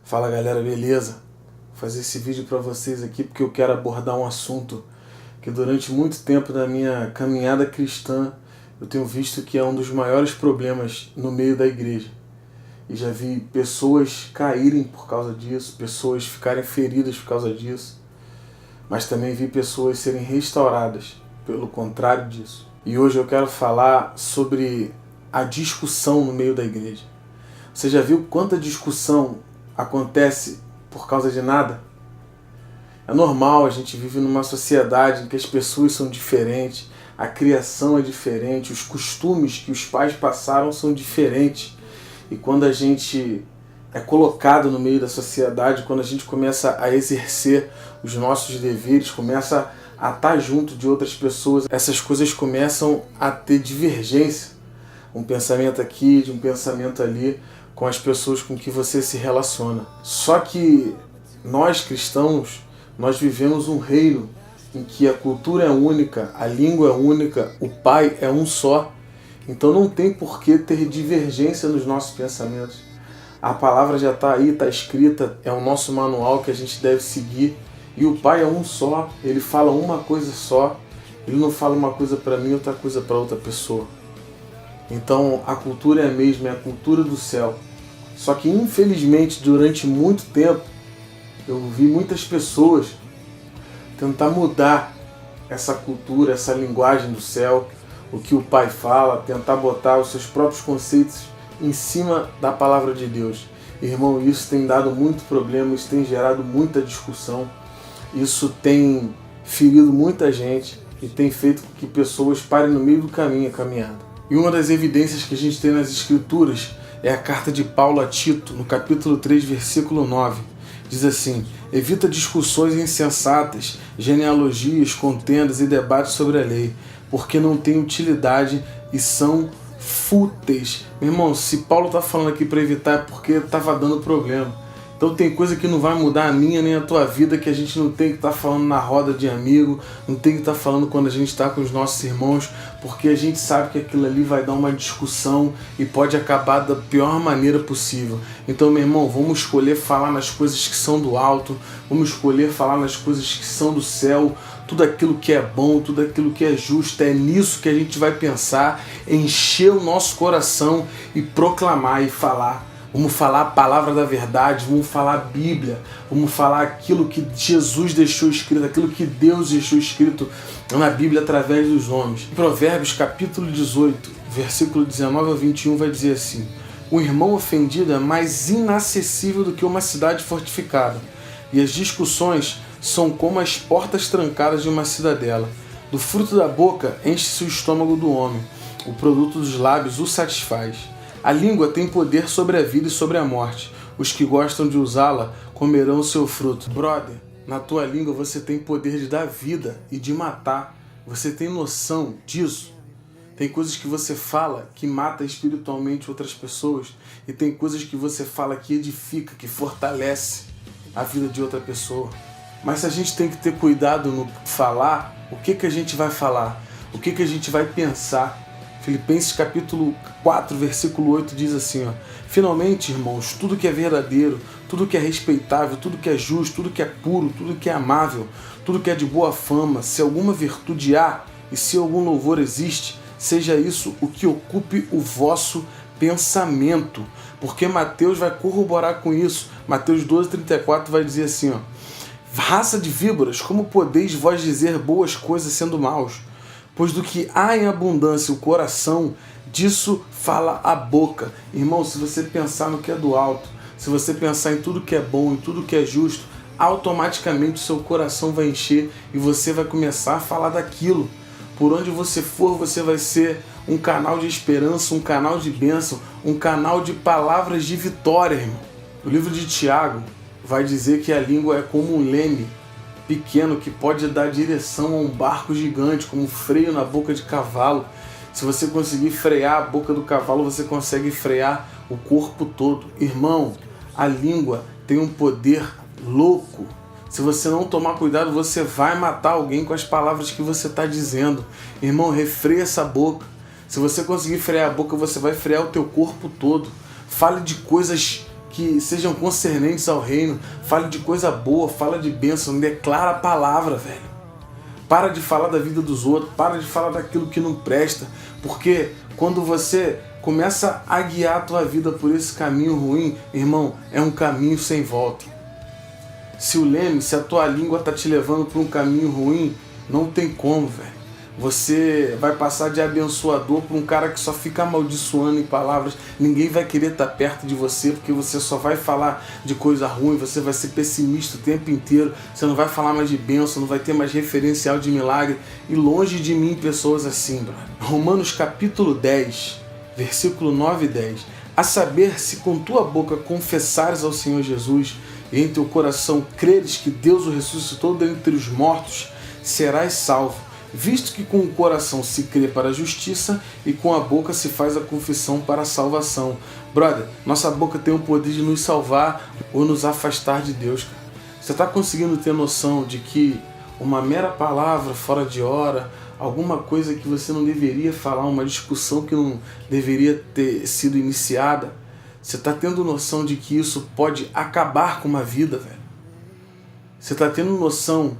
Fala galera, beleza? Vou fazer esse vídeo para vocês aqui porque eu quero abordar um assunto que durante muito tempo da minha caminhada cristã eu tenho visto que é um dos maiores problemas no meio da igreja. E já vi pessoas caírem por causa disso, pessoas ficarem feridas por causa disso, mas também vi pessoas serem restauradas pelo contrário disso. E hoje eu quero falar sobre a discussão no meio da igreja. Você já viu quanta discussão acontece por causa de nada? É normal, a gente vive numa sociedade em que as pessoas são diferentes, a criação é diferente, os costumes que os pais passaram são diferentes. E quando a gente é colocado no meio da sociedade, quando a gente começa a exercer os nossos deveres, começa a estar junto de outras pessoas, essas coisas começam a ter divergência. Um pensamento aqui, de um pensamento ali, com as pessoas com que você se relaciona. Só que nós cristãos, nós vivemos um reino em que a cultura é única, a língua é única, o Pai é um só. Então não tem por que ter divergência nos nossos pensamentos. A palavra já está aí, está escrita, é o nosso manual que a gente deve seguir. E o Pai é um só, Ele fala uma coisa só, Ele não fala uma coisa para mim e outra coisa para outra pessoa. Então a cultura é a mesma, é a cultura do céu. Só que infelizmente durante muito tempo eu vi muitas pessoas tentar mudar essa cultura, essa linguagem do céu, o que o Pai fala, tentar botar os seus próprios conceitos em cima da palavra de Deus. Irmão, isso tem dado muito problema, isso tem gerado muita discussão, isso tem ferido muita gente e tem feito com que pessoas parem no meio do caminho a caminhada. E uma das evidências que a gente tem nas Escrituras é a carta de Paulo a Tito, no capítulo 3, versículo 9. Diz assim: evita discussões insensatas, genealogias, contendas e debates sobre a lei, porque não tem utilidade e são fúteis. Meu irmão, se Paulo está falando aqui para evitar é porque estava dando problema. Então tem coisa que não vai mudar a minha nem a tua vida, que a gente não tem que estar falando na roda de amigo, não tem que estar falando quando a gente está com os nossos irmãos, porque a gente sabe que aquilo ali vai dar uma discussão e pode acabar da pior maneira possível. Então, meu irmão, vamos escolher falar nas coisas que são do alto, vamos escolher falar nas coisas que são do céu, tudo aquilo que é bom, tudo aquilo que é justo, é nisso que a gente vai pensar, encher o nosso coração e proclamar e falar. Vamos falar a palavra da verdade, vamos falar a Bíblia, vamos falar aquilo que Jesus deixou escrito, aquilo que Deus deixou escrito na Bíblia através dos homens. Em Provérbios capítulo 18, versículo 19 ao 21 vai dizer assim: o irmão ofendido é mais inacessível do que uma cidade fortificada, e as discussões são como as portas trancadas de uma cidadela. Do fruto da boca enche-se o estômago do homem, o produto dos lábios o satisfaz. A língua tem poder sobre a vida e sobre a morte. Os que gostam de usá-la comerão o seu fruto. Brother, na tua língua você tem poder de dar vida e de matar. Você tem noção disso? Tem coisas que você fala que mata espiritualmente outras pessoas, e tem coisas que você fala que edifica, que fortalece a vida de outra pessoa. Mas a gente tem que ter cuidado no falar, o que a gente vai falar, o que a gente vai pensar. Filipenses capítulo 4, versículo 8 diz assim, ó: finalmente, irmãos, tudo que é verdadeiro, tudo que é respeitável, tudo que é justo, tudo que é puro, tudo que é amável, tudo que é de boa fama, se alguma virtude há e se algum louvor existe, seja isso o que ocupe o vosso pensamento. Porque Mateus vai corroborar com isso. Mateus 12:34 vai dizer assim, ó: raça de víboras, como podeis vós dizer boas coisas sendo maus? Pois do que há em abundância o coração, disso fala a boca. Irmão, se você pensar no que é do alto, se você pensar em tudo que é bom, em tudo que é justo, automaticamente o seu coração vai encher e você vai começar a falar daquilo. Por onde você for, você vai ser um canal de esperança, um canal de bênção, um canal de palavras de vitória, irmão. O livro de Tiago vai dizer que a língua é como um leme pequeno que pode dar direção a um barco gigante, como um freio na boca de cavalo. Se você conseguir frear a boca do cavalo, você consegue frear o corpo todo. Irmão, a língua tem um poder louco. Se você não tomar cuidado, você vai matar alguém com as palavras que você está dizendo. Irmão, refreia essa boca. Se você conseguir frear a boca, você vai frear o teu corpo todo. Fale de coisas que sejam concernentes ao reino. Fale de coisa boa, fala de bênção, declara a palavra, velho. Para de falar da vida dos outros, para de falar daquilo que não presta, porque quando você começa a guiar a tua vida por esse caminho ruim, irmão, é um caminho sem volta. Se a tua língua está te levando por um caminho ruim, não tem como, velho. Você vai passar de abençoador para um cara que só fica amaldiçoando em palavras. Ninguém vai querer estar perto de você, porque você só vai falar de coisa ruim, você vai ser pessimista o tempo inteiro, você não vai falar mais de bênção, não vai ter mais referencial de milagre. E longe de mim pessoas assim, brother. Romanos capítulo 10, versículo 9 e 10. A saber, se com tua boca confessares ao Senhor Jesus e em teu coração creres que Deus o ressuscitou dentre os mortos, serás salvo. Visto que com o coração se crê para a justiça e com a boca se faz a confissão para a salvação. Brother, nossa boca tem o poder de nos salvar ou nos afastar de Deus, cara. Você está conseguindo ter noção de que uma mera palavra fora de hora, alguma coisa que você não deveria falar, uma discussão que não deveria ter sido iniciada, você está tendo noção de que isso pode acabar com uma vida, velho? Você está tendo noção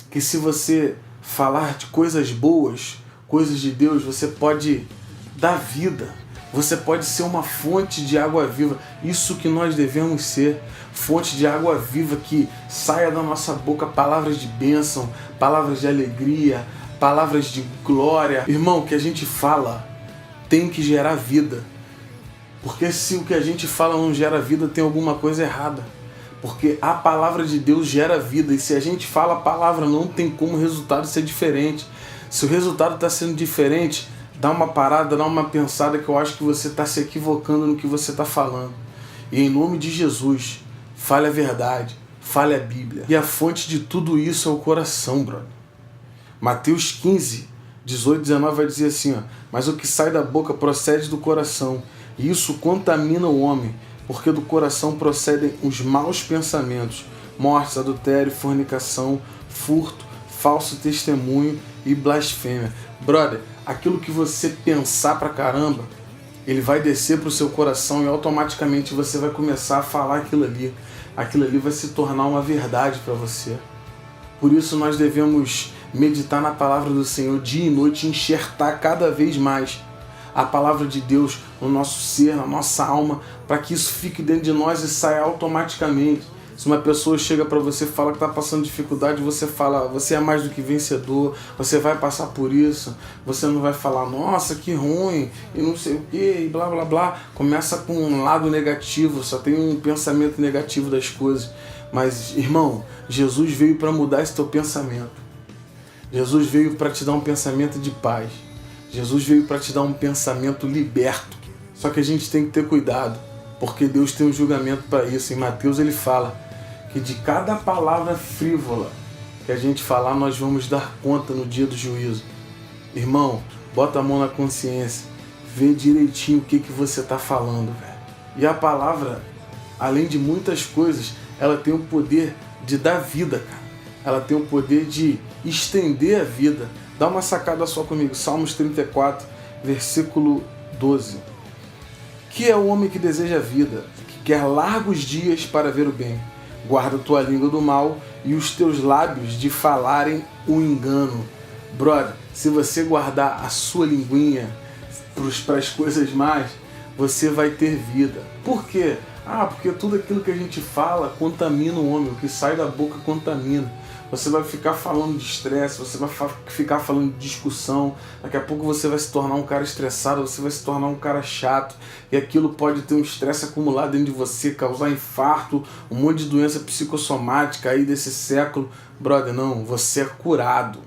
que se você falar de coisas boas, coisas de Deus, você pode dar vida, você pode ser uma fonte de água viva. Isso que nós devemos ser, fonte de água viva, que saia da nossa boca palavras de bênção, palavras de alegria, palavras de glória. Irmão, o que a gente fala tem que gerar vida, porque se o que a gente fala não gera vida, tem alguma coisa errada. Porque a palavra de Deus gera vida, e se a gente fala a palavra, não tem como o resultado ser diferente. Se o resultado está sendo diferente, dá uma parada, dá uma pensada, que eu acho que você está se equivocando no que você está falando. E em nome de Jesus, fale a verdade, fale a Bíblia. E a fonte de tudo isso é o coração, brother. Mateus 15, 18, 19 vai dizer assim, ó, mas o que sai da boca procede do coração, e isso contamina o homem, porque do coração procedem os maus pensamentos, mortes, adultério, fornicação, furto, falso testemunho e blasfêmia. Brother, aquilo que você pensar pra caramba, ele vai descer pro seu coração e automaticamente você vai começar a falar aquilo ali. Aquilo ali vai se tornar uma verdade para você. Por isso nós devemos meditar na palavra do Senhor dia e noite, enxertar cada vez mais a palavra de Deus no nosso ser, na nossa alma, para que isso fique dentro de nós e saia automaticamente. Se uma pessoa chega para você e fala que está passando dificuldade, você fala, você é mais do que vencedor, você vai passar por isso. Você não vai falar, nossa, que ruim, e não sei o que, e blá blá blá. Começa com um lado negativo, só tem um pensamento negativo das coisas. Mas, irmão, Jesus veio para mudar esse teu pensamento. Jesus veio para te dar um pensamento de paz. Jesus veio para te dar um pensamento liberto. Só que a gente tem que ter cuidado, porque Deus tem um julgamento para isso. Em Mateus ele fala que de cada palavra frívola que a gente falar, nós vamos dar conta no dia do juízo. Irmão, bota a mão na consciência, vê direitinho o que você está falando, velho. E a palavra, além de muitas coisas, ela tem o poder de dar vida, cara. Ela tem o poder de estender a vida. Dá uma sacada só comigo, Salmos 34, versículo 12. Que é o homem que deseja a vida, que quer largos dias para ver o bem. Guarda tua língua do mal e os teus lábios de falarem o engano. Brother, se você guardar a sua linguinha para as coisas más, você vai ter vida. Por quê? Porque tudo aquilo que a gente fala contamina o homem, o que sai da boca contamina. Você vai ficar falando de estresse, você vai ficar falando de discussão, daqui a pouco você vai se tornar um cara estressado, você vai se tornar um cara chato, e aquilo pode ter um estresse acumulado dentro de você, causar infarto, um monte de doença psicossomática aí desse século. Brother, não, você é curado.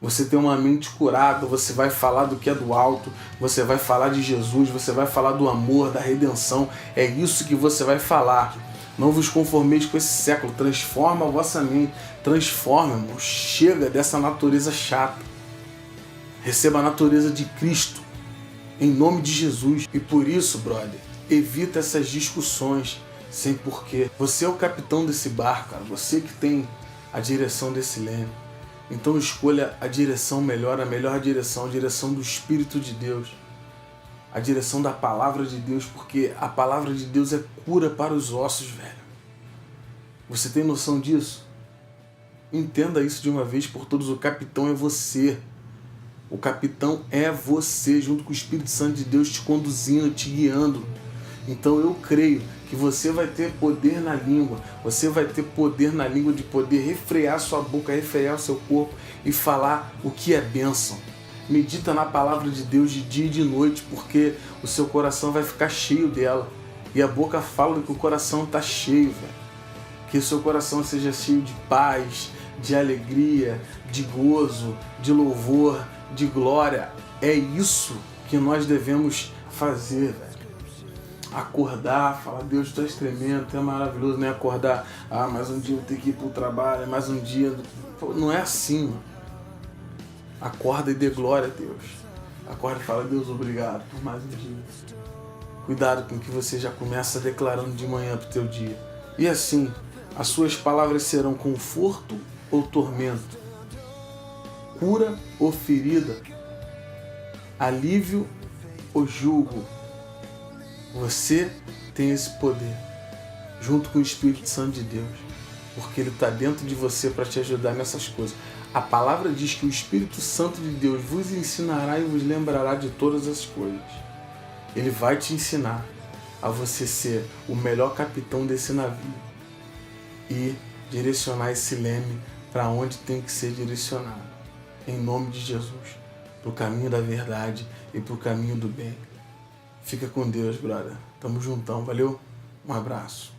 Você tem uma mente curada, você vai falar do que é do alto, você vai falar de Jesus, você vai falar do amor, da redenção, é isso que você vai falar. Não vos conformeis com esse século, transforma a vossa mente, transforma, irmão, chega dessa natureza chata. Receba a natureza de Cristo, em nome de Jesus. E por isso, brother, evita essas discussões sem porquê. Você é o capitão desse barco, cara, você que tem a direção desse leme. Então escolha a direção melhor, a melhor direção, a direção do Espírito de Deus. a direção da palavra de Deus, porque a palavra de Deus é cura para os ossos, velho. Você tem noção disso? Entenda isso de uma vez por todas. O capitão é você. O capitão é você, junto com o Espírito Santo de Deus te conduzindo, te guiando. Então eu creio que você vai ter poder na língua. Você vai ter poder na língua de poder refrear sua boca, refrear o seu corpo e falar o que é bênção. Medita na palavra de Deus de dia e de noite, porque o seu coração vai ficar cheio dela. E a boca fala que o coração está cheio, velho. Que o seu coração seja cheio de paz, de alegria, de gozo, de louvor, de glória. É isso que nós devemos fazer, velho. Acordar, falar, Deus, tu és tremendo, tu é maravilhoso, né? Acordar, mais um dia eu tenho que ir pro trabalho, mais um dia. Não é assim, mano. Acorda e dê glória a Deus. Acorda e fala, Deus, obrigado por mais um dia. Cuidado com o que você já começa declarando de manhã pro teu dia. E assim, as suas palavras serão conforto ou tormento, cura ou ferida, alívio ou julgo. Você tem esse poder, junto com o Espírito Santo de Deus, porque ele está dentro de você para te ajudar nessas coisas. A palavra diz que o Espírito Santo de Deus vos ensinará e vos lembrará de todas as coisas. Ele vai te ensinar a você ser o melhor capitão desse navio e direcionar esse leme para onde tem que ser direcionado. Em nome de Jesus, para o caminho da verdade e para o caminho do bem. Fica com Deus, brother. Tamo juntão, valeu? Um abraço.